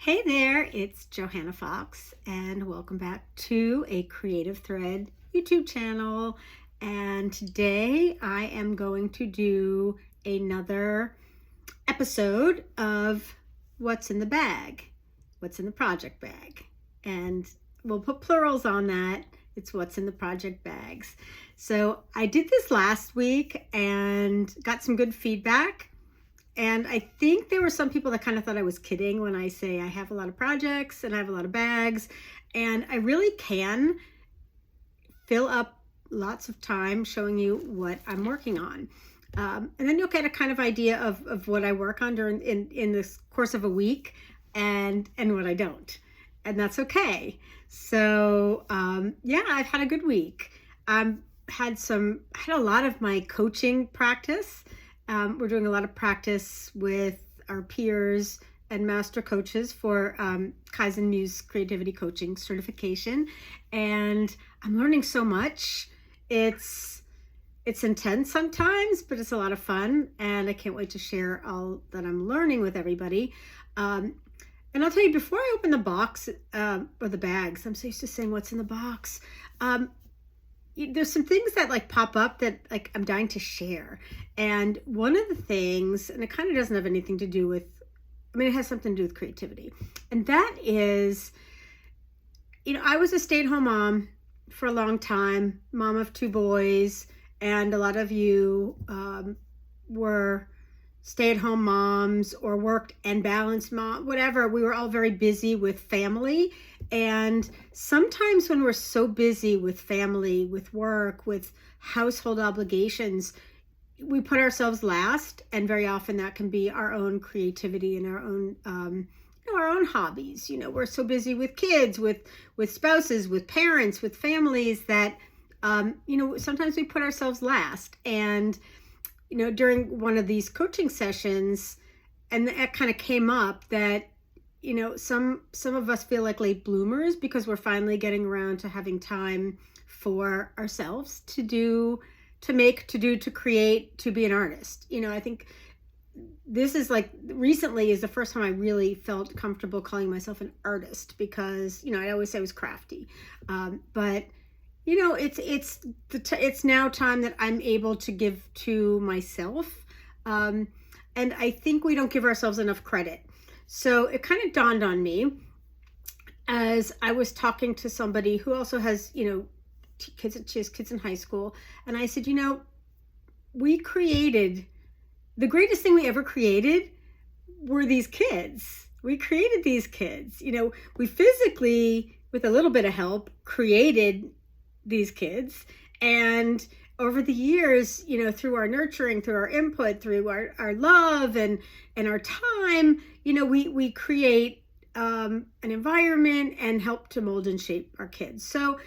Hey there, it's Johanna Fox, and welcome back to a Creative Thread YouTube channel. And today I am going to do another episode of What's in the Bag, What's in the Project Bag. And we'll put plurals on that. It's What's in the Project Bags. So I did this last week and got some good feedback. And I think there were some people that kind of thought I was kidding when I say I have a lot of projects and I have a lot of bags, and I really can fill up lots of time showing you what I'm working on. And then you'll get a kind of idea of what I work on during in this course of a week and what I don't. And that's okay. So yeah, I've had a good week. Had a lot of my coaching practice. We're doing a lot of practice with our peers and master coaches for Kaizen Muse Creativity Coaching certification, and I'm learning so much. It's intense sometimes, but it's a lot of fun, and I can't wait to share all that I'm learning with everybody. And I'll tell you, before I open the box or the bags, I'm so used to saying what's in the box. There's some things that like pop up that like I'm dying to share. And one of the things, and it kind of doesn't have anything to do with, it has something to do with creativity. And that is, I was a stay-at-home mom for a long time, mom of 2 boys, and a lot of you were stay-at-home moms or worked and balanced mom, whatever. We were all very busy with family. And sometimes when we're so busy with family, with work, with household obligations, we put ourselves last. And very often that can be our own creativity and our own hobbies. We're so busy with kids, with spouses, with parents, with families that, sometimes we put ourselves last. And during one of these coaching sessions, and it kind of came up that, some of us feel like late bloomers because we're finally getting around to having time for ourselves to create, to be an artist. I think this is like recently is the first time I really felt comfortable calling myself an artist because, I always say I was crafty. But it's now time that I'm able to give to myself. And I think we don't give ourselves enough credit. So it kind of dawned on me as I was talking to somebody who also has, kids. She has kids in high school. And I said, we created, the greatest thing we ever created were these kids. We created these kids. We physically, with a little bit of help, created these kids, and over the years, through our nurturing, through our input, through our love and our time, we create an environment and help to mold and shape our kids. So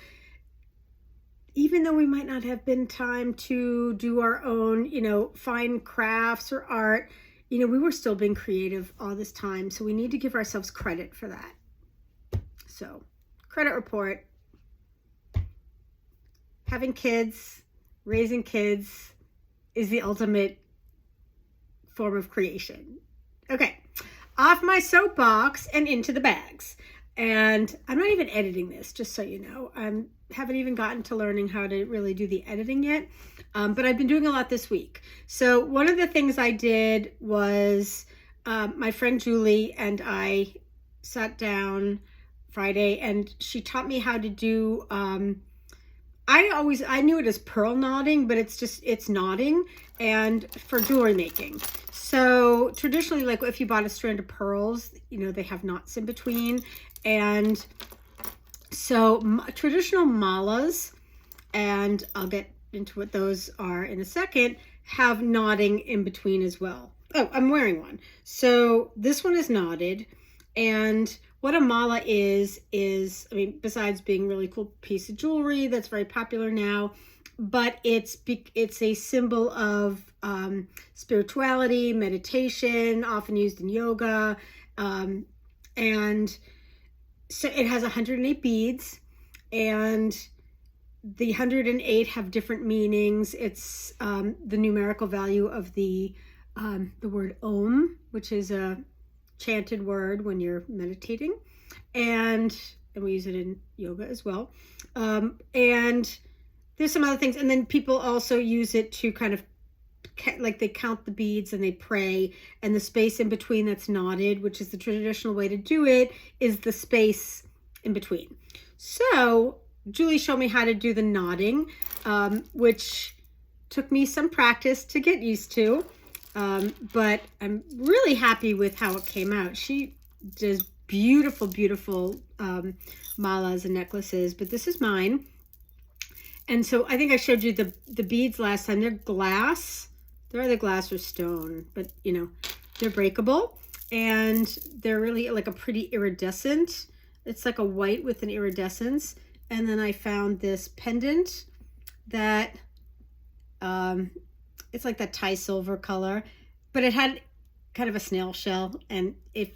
even though we might not have been time to do our own, fine crafts or art, we were still being creative all this time. So we need to give ourselves credit for that. So credit report. Having kids, raising kids is the ultimate form of creation. Okay, off my soapbox and into the bags. And I'm not even editing this, just so you know. I haven't even gotten to learning how to really do the editing yet. But I've been doing a lot this week. So one of the things I did was my friend Julie and I sat down Friday, and she taught me how to do I knew it as pearl knotting, but it's knotting and for jewelry making. So traditionally, like if you bought a strand of pearls, they have knots in between. And so traditional malas, and I'll get into what those are in a second, have knotting in between as well. Oh, I'm wearing one. So this one is knotted. And what a mala is, besides being a really cool piece of jewelry that's very popular now, but it's a symbol of spirituality, meditation, often used in yoga. And so it has 108 beads, and the 108 have different meanings. It's the numerical value of the word Om, which is a chanted word when you're meditating, and we use it in yoga as well. And there's some other things, and then people also use it to kind of like they count the beads and they pray, and the space in between that's knotted, which is the traditional way to do it, is the space in between. So Julie showed me how to do the knotting, which took me some practice to get used to, but I'm really happy with how it came out. She does beautiful, beautiful malas and necklaces, but this is mine. And so I think I showed you the beads last time. They're glass. They're either glass or stone, but you know, they're breakable, and they're really like a pretty iridescent. It's like a white with an iridescence. And then I found this pendant that it's like that Thai silver color, but it had kind of a snail shell. And if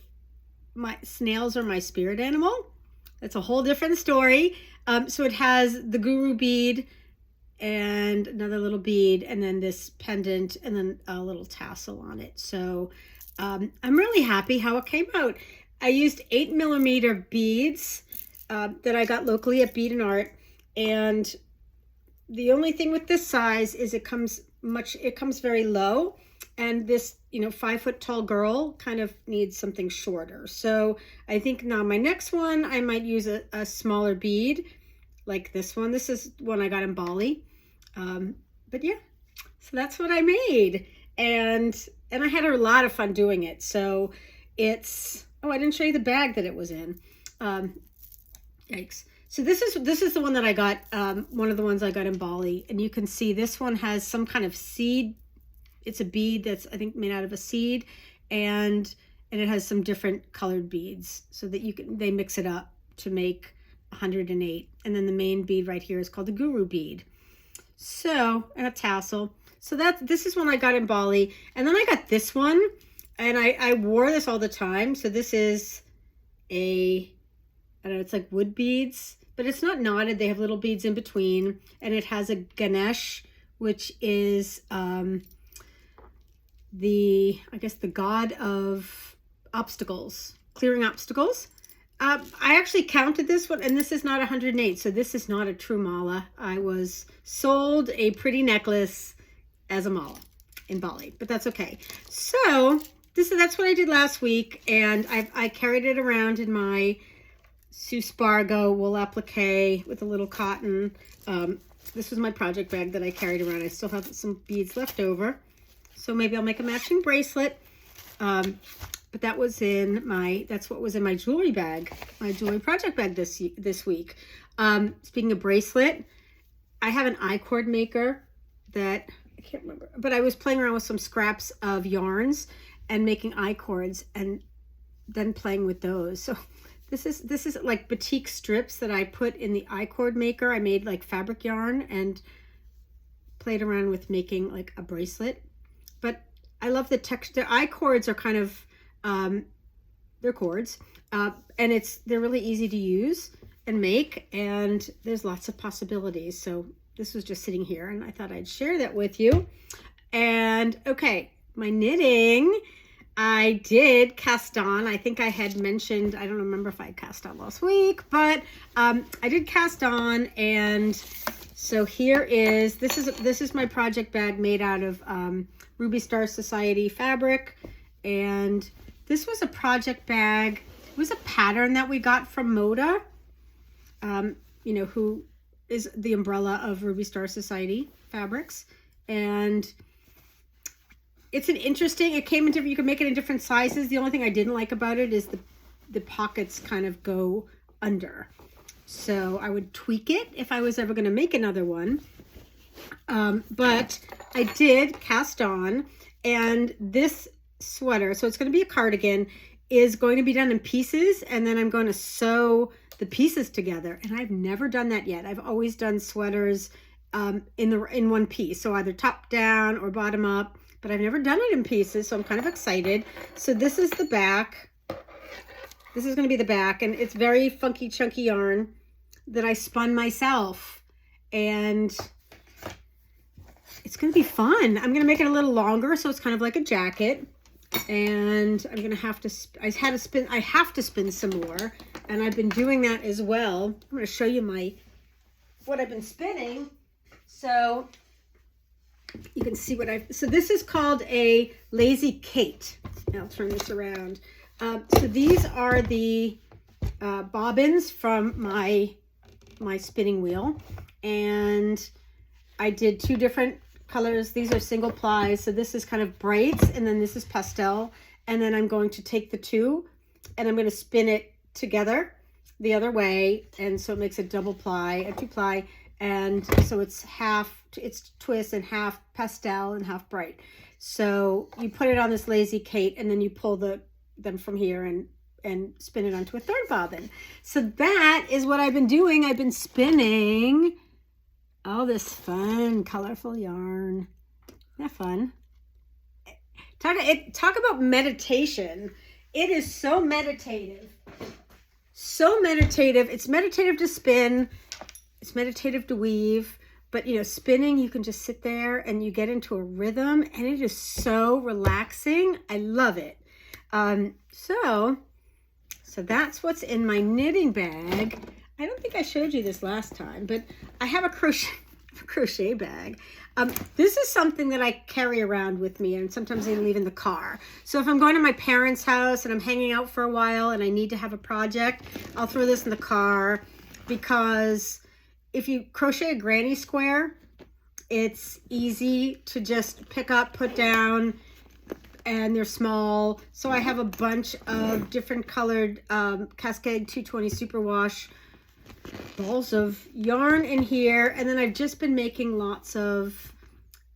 my snails are my spirit animal, that's a whole different story. So it has the guru bead and another little bead, and then this pendant, and then a little tassel on it. So I'm really happy how it came out. I used 8mm beads that I got locally at Bead and Art, and the only thing with this size is it comes very low, and this 5-foot tall girl kind of needs something shorter. So I think now my next one I might use a smaller bead like this one. This is one I got in Bali. But yeah, so that's what I made, and I had a lot of fun doing it. So it's, oh, I didn't show you the bag that it was in. Yikes. So this is the one that I got, one of the ones I got in Bali, and you can see this one has some kind of seed. It's a bead that's, I think, made out of a seed, and it has some different colored beads so that they mix it up to make 108. And then the main bead right here is called the guru bead. So, and a tassel. So this is one I got in Bali. And then I got this one, and I wore this all the time. So this is I don't know, it's like wood beads, but it's not knotted. They have little beads in between, and it has a Ganesh, which is I guess the god of obstacles, clearing obstacles. I actually counted this one, and this is not 108, so this is not a true mala. I was sold a pretty necklace as a mala in Bali, but that's okay. So that's what I did last week, and I carried it around in my Suspargo wool applique with a little cotton. This was my project bag that I carried around. I still have some beads left over, so maybe I'll make a matching bracelet. But that's what was in my jewelry bag, my jewelry project bag this week. Speaking of bracelet, I have an I-cord maker that I can't remember, but I was playing around with some scraps of yarns and making I-cords, and then playing with those. So this is like batik strips that I put in the I-cord maker. I made like fabric yarn and played around with making like a bracelet. But I love the texture. I-cords are kind of they're cords, and they're really easy to use and make, and there's lots of possibilities. So this was just sitting here, and I thought I'd share that with you. And okay, my knitting, I did cast on. I think I had mentioned, I don't remember if I cast on last week, but I did cast on. And so here is, this is my project bag made out of Ruby Star Society fabric. And this was a project bag. It was a pattern that we got from Moda, who is the umbrella of Ruby Star Society fabrics. And it's it came in different, you can make it in different sizes. The only thing I didn't like about it is the pockets kind of go under. So I would tweak it if I was ever going to make another one. But I did cast on, and this sweater, so it's going to be a cardigan, is going to be done in pieces, and then I'm going to sew the pieces together. And I've never done that yet. I've always done sweaters in one piece, so either top down or bottom up, but I've never done it in pieces, so I'm kind of excited. So this is the back. This is going to be the back, and it's very funky chunky yarn that I spun myself, and it's going to be fun. I'm going to make it a little longer, so it's kind of like a jacket. and I'm gonna have to, I have to spin some more, and I've been doing that as well. I'm gonna show you what I've been spinning, so you can see so this is called a Lazy Kate. I'll turn this around. So these are the bobbins from my spinning wheel, and I did 2 different colors. These are single plies, so this is kind of brights, and then this is pastel, and then I'm going to take the 2 and I'm going to spin it together the other way, and so it makes a 2 ply, and so it's twist and half pastel and half bright. So you put it on this Lazy Kate, and then you pull them from here and spin it onto a 3rd bobbin. So that is what I've been doing. I've been spinning all this fun, colorful yarn. Isn't that fun? Talk about meditation. It is so meditative. So meditative. It's meditative to spin. It's meditative to weave. But, you know, spinning, you can just sit there and you get into a rhythm, and it is so relaxing. I love it. So that's what's in my knitting bag. I don't think I showed you this last time, but I have a crochet bag. This is something that I carry around with me, and sometimes I leave in the car. So if I'm going to my parents' house and I'm hanging out for a while and I need to have a project, I'll throw this in the car, because if you crochet a granny square, it's easy to just pick up, put down, and they're small. So I have a bunch of different colored Cascade 220 Superwash balls of yarn in here, and then I've just been making lots of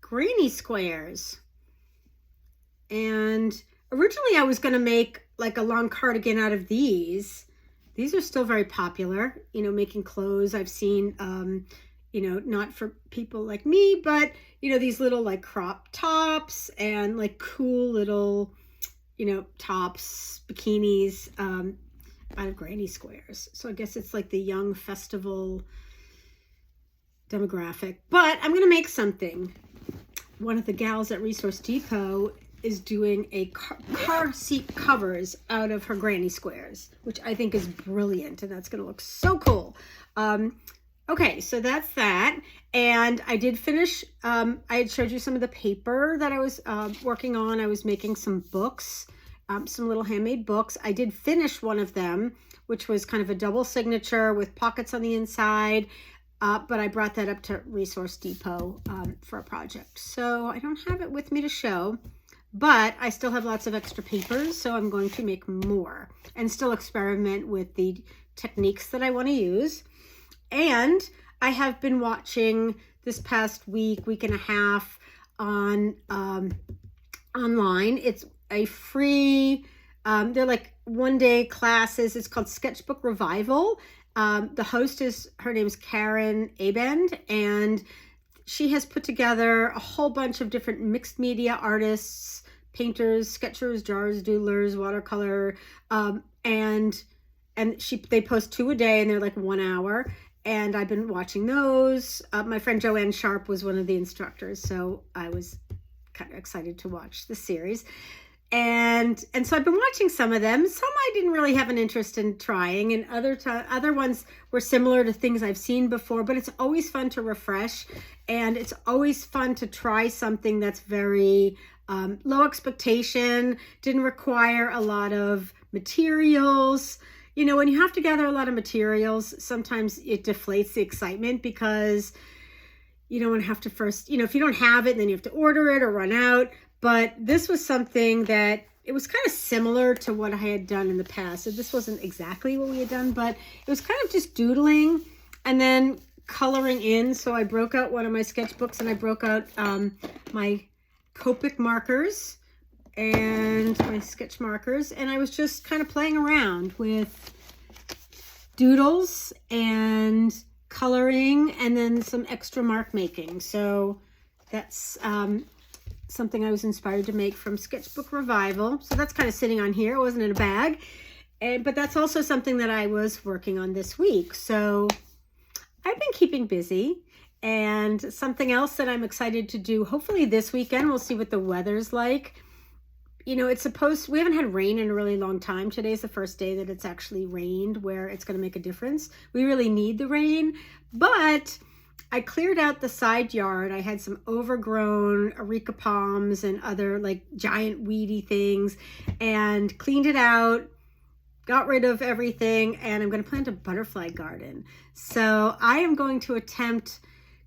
granny squares. And originally I was going to make like a long cardigan out of these. These are still very popular, you know, making clothes. I've seen, you know, not for people like me, but, you know, these little like crop tops and like cool little, you know, tops, bikinis, out of granny squares. So I guess it's like the young festival demographic. But I'm going to make something. One of the gals at Resource Depot is doing a car seat covers out of her granny squares, which I think is brilliant, and that's going to look so cool. Okay, so that's that. And I did finish, I had showed you some of the paper that I was working on. I was making some books, some little handmade books. I did finish one of them, which was kind of a double signature with pockets on the inside, but I brought that up to Resource Depot for a project. So I don't have it with me to show, but I still have lots of extra papers, so I'm going to make more and still experiment with the techniques that I want to use. And I have been watching this past week and a half on online. It's a free, they're like one-day classes. It's called Sketchbook Revival. The host her name's Karen Abend, and she has put together a whole bunch of different mixed media artists, painters, sketchers, drawers, doodlers, watercolor, and they post 2 a day, and they're like 1 hour. And I've been watching those. My friend Joanne Sharp was one of the instructors, so I was kind of excited to watch the series. And so I've been watching some of them. Some I didn't really have an interest in trying, and other ones were similar to things I've seen before. But it's always fun to refresh, and it's always fun to try something that's very low expectation, didn't require a lot of materials. You know, when you have to gather a lot of materials, sometimes it deflates the excitement, because you don't want to have to first, you know, if you don't have it, then you have to order it or run out. But this was something that it was kind of similar to what I had done in the past. So this wasn't exactly what we had done, but it was kind of just doodling and then coloring in. So I broke out one of my sketchbooks, and I broke out my Copic markers and my sketch markers, and I was just kind of playing around with doodles and coloring, and then some extra mark making. So that's something I was inspired to make from Sketchbook Revival. So that's kind of sitting on here. It wasn't in a bag, but that's also something that I was working on this week. So I've been keeping busy. And something else that I'm excited to do, hopefully this weekend, we'll see what the weather's like, you know, we haven't had rain in a really long time. Today's the first day that it's actually rained where it's going to make a difference. We really need the rain, but I cleared out the side yard. I had some overgrown areca palms and other like giant weedy things, and cleaned it out, got rid of everything, and I'm going to plant a butterfly garden. So I am going to attempt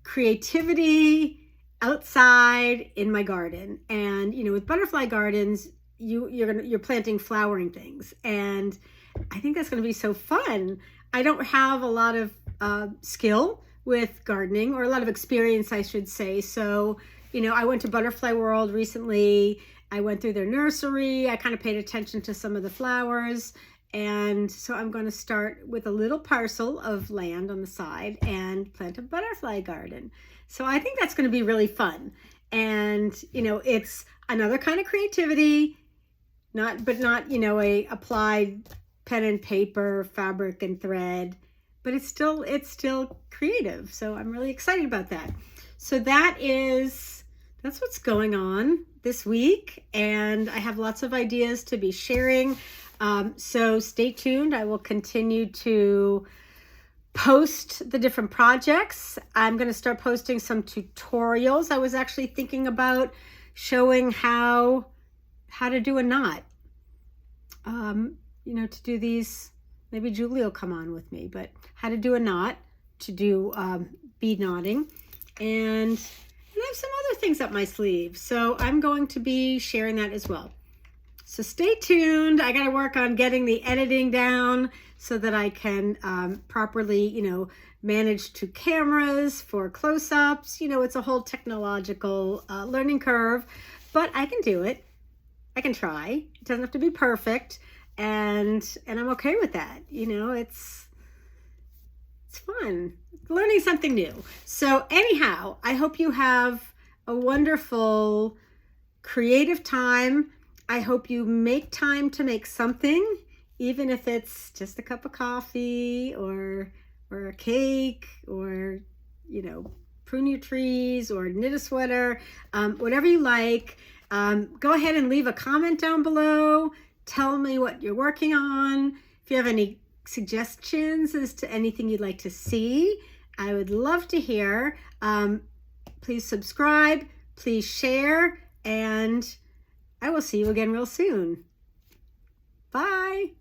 creativity outside in my garden. And you know, with butterfly gardens, you're planting flowering things, and I think that's going to be so fun. I don't have a lot of skill with gardening, or a lot of experience, I should say. So, you know, I went to Butterfly World recently. I went through their nursery. I kind of paid attention to some of the flowers. And so I'm going to start with a little parcel of land on the side and plant a butterfly garden. So I think that's going to be really fun. And, you know, it's another kind of creativity, not, you know, a applied pen and paper, fabric and thread, but it's still creative. So I'm really excited about that. So that's what's going on this week. And I have lots of ideas to be sharing. So stay tuned. I will continue to post the different projects. I'm going to start posting some tutorials. I was actually thinking about showing how to do a knot. You know, to do these, maybe Julie will come on with me, but how to do a knot, to do bead knotting, and I have some other things up my sleeve. So I'm going to be sharing that as well. So stay tuned. I got to work on getting the editing down so that I can properly, you know, manage 2 cameras for close-ups. You know, it's a whole technological learning curve, but I can do it. I can try. It doesn't have to be perfect, and I'm okay with that. You know, it's fun learning something new. So anyhow, I hope you have a wonderful creative time. I hope you make time to make something, even if it's just a cup of coffee or a cake, or, you know, prune your trees or knit a sweater, whatever you like. Go ahead and leave a comment down below. Tell me what you're working on. If you have any suggestions as to anything you'd like to see, I would love to hear. Please subscribe, please share, and I will see you again real soon. Bye.